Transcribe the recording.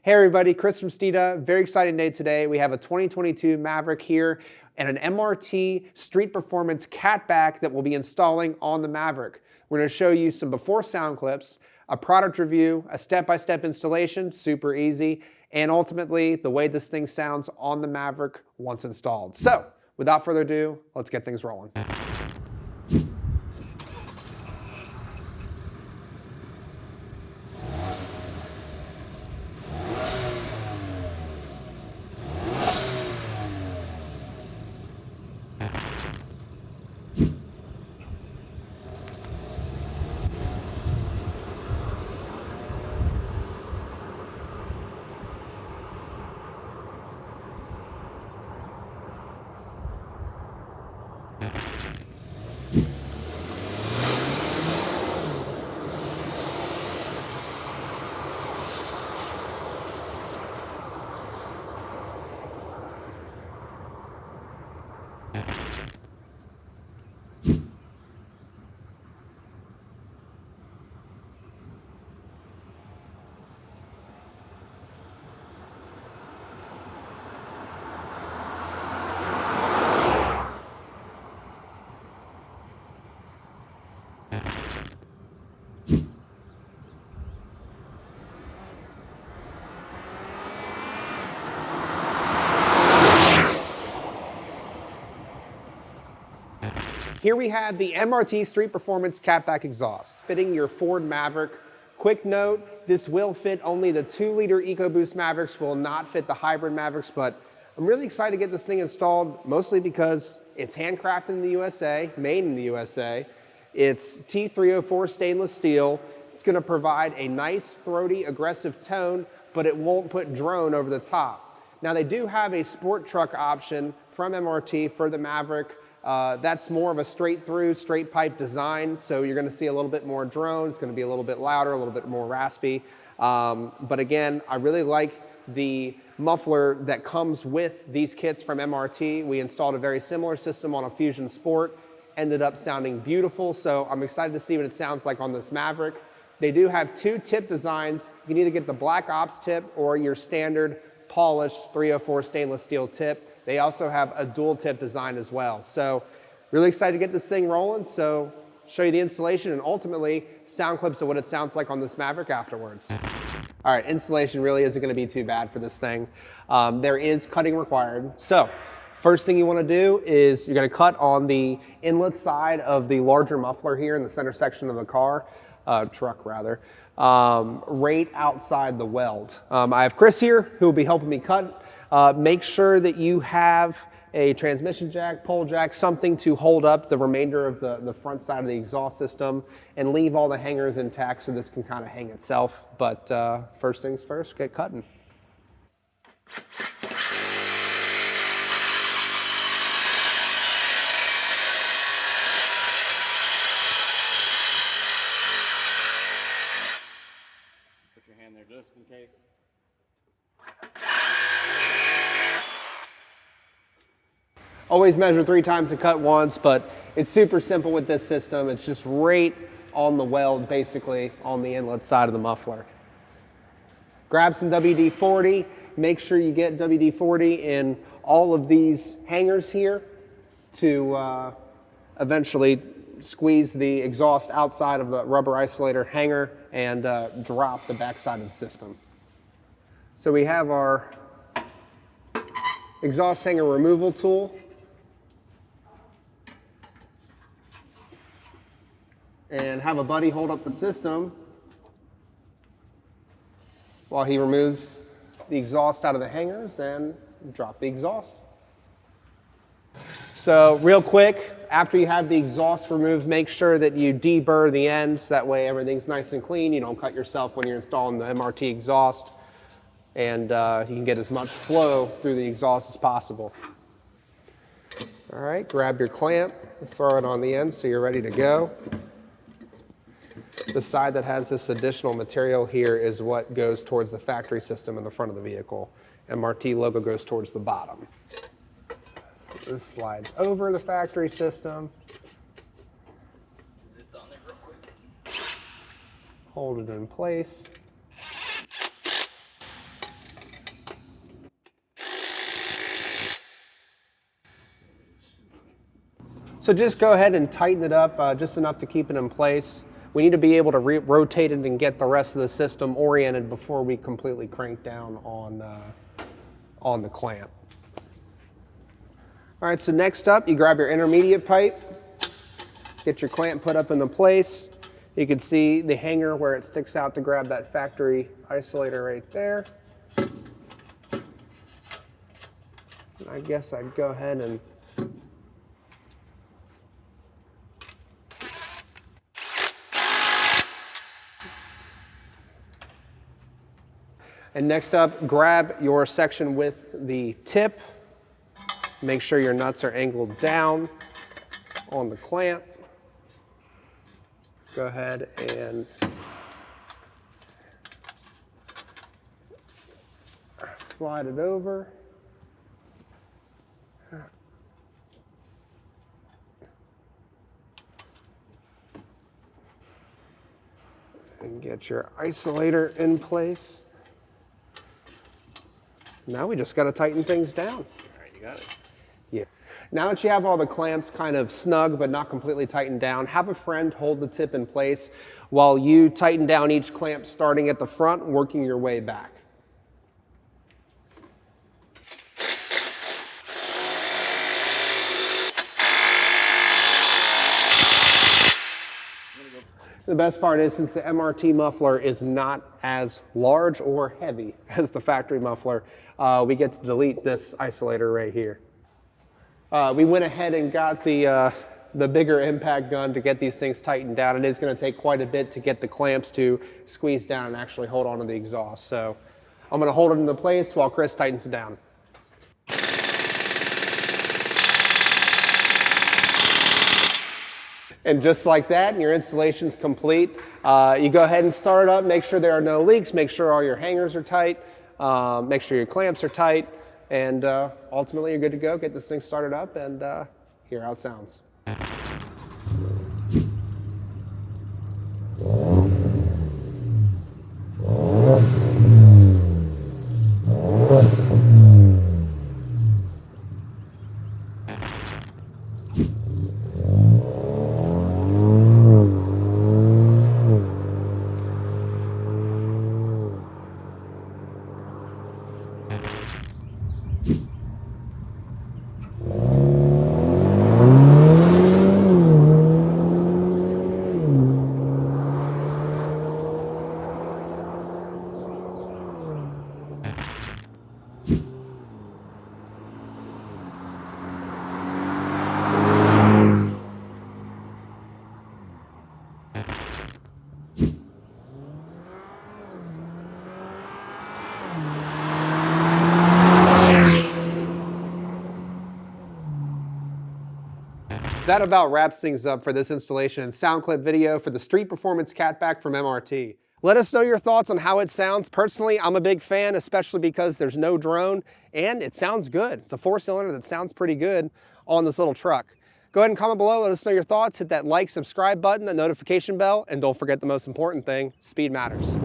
Hey everybody, Chris from Steeda. Very exciting day today. We have a 2022 Maverick here and an MRT street performance catback that we'll be installing on the Maverick. We're going to show you some before sound clips, a product review, a step-by-step installation, super easy, and ultimately the way this thing sounds on the Maverick once installed. So without further ado, let's get things rolling. Here we have the MRT Street Performance Catback Exhaust, fitting your Ford Maverick. Quick note, this will fit only the 2-liter EcoBoost Mavericks, will not fit the hybrid Mavericks, but I'm really excited to get this thing installed, mostly because it's handcrafted in the USA, made in the USA. It's T304 stainless steel. It's gonna provide a nice, throaty, aggressive tone, but it won't put drone over the top. Now they do have a sport truck option from MRT for the Maverick. That's more of a straight through, straight pipe design. So you're gonna see a little bit more drone. It's gonna be a little bit louder, a little bit more raspy. But again, I really like the muffler that comes with these kits from MRT. We installed a very similar system on a Fusion Sport, ended up sounding beautiful. So I'm excited to see what it sounds like on this Maverick. They do have 2 tip designs. You can either get the Black Ops tip or your standard polished 304 stainless steel tip. They also have a dual tip design as well. So really excited to get this thing rolling. So show you the installation and ultimately sound clips of what it sounds like on this Maverick afterwards. All right, installation really isn't gonna be too bad for this thing. There is cutting required. So first thing you wanna do is you're gonna cut on the inlet side of the larger muffler here in the center section of the car, truck rather, right outside the weld. I have Chris here who will be helping me cut. Make sure that you have a transmission jack, pole jack, something to hold up the remainder of the front side of the exhaust system and leave all the hangers intact so this can kind of hang itself. But first things first, get cutting. Put your hand there just in case. Always measure 3 times and cut once, but it's super simple with this system. It's just right on the weld, basically, on the inlet side of the muffler. Grab some WD-40. Make sure you get WD-40 in all of these hangers here to eventually squeeze the exhaust outside of the rubber isolator hanger and drop the backside of the system. So we have our exhaust hanger removal tool. And have a buddy hold up the system while he removes the exhaust out of the hangers and drop the exhaust. So real quick, after you have the exhaust removed, make sure that you deburr the ends. That way everything's nice and clean. You don't cut yourself when you're installing the MRT exhaust. And you can get as much flow through the exhaust as possible. All right, grab your clamp, throw it on the end so you're ready to go. The side that has this additional material here is what goes towards the factory system in the front of the vehicle. MRT logo goes towards the bottom. So this slides over the factory system. Zip down there real quick. Hold it in place. So just go ahead and tighten it up just enough to keep it in place. We need to be able to rotate it and get the rest of the system oriented before we completely crank down on the clamp. All right, so next up, you grab your intermediate pipe, get your clamp put up into place. You can see the hanger where it sticks out to grab that factory isolator right there. I guess I'd go ahead and next up, grab your section with the tip. Make sure your nuts are angled down on the clamp. Go ahead and slide it over. And get your isolator in place. Now we just got to tighten things down. All right, you got it. Yeah. Now that you have all the clamps kind of snug but not completely tightened down, have a friend hold the tip in place while you tighten down each clamp starting at the front, working your way back. The best part is, since the MRT muffler is not as large or heavy as the factory muffler, we get to delete this isolator right here. We went ahead and got the bigger impact gun to get these things tightened down. It is going to take quite a bit to get the clamps to squeeze down and actually hold onto the exhaust. So I'm going to hold it into place while Chris tightens it down. And just like that, your installation's complete. You go ahead and start it up, make sure there are no leaks, make sure all your hangers are tight, make sure your clamps are tight, and ultimately you're good to go. Get this thing started up and hear how it sounds. That about wraps things up for this installation and sound clip video for the Street Performance Catback from MRT. Let us know your thoughts on how it sounds. Personally, I'm a big fan, especially because there's no drone and it sounds good. It's a 4-cylinder that sounds pretty good on this little truck. Go ahead and comment below, let us know your thoughts, hit that like, subscribe button, that notification bell, and don't forget the most important thing, speed matters.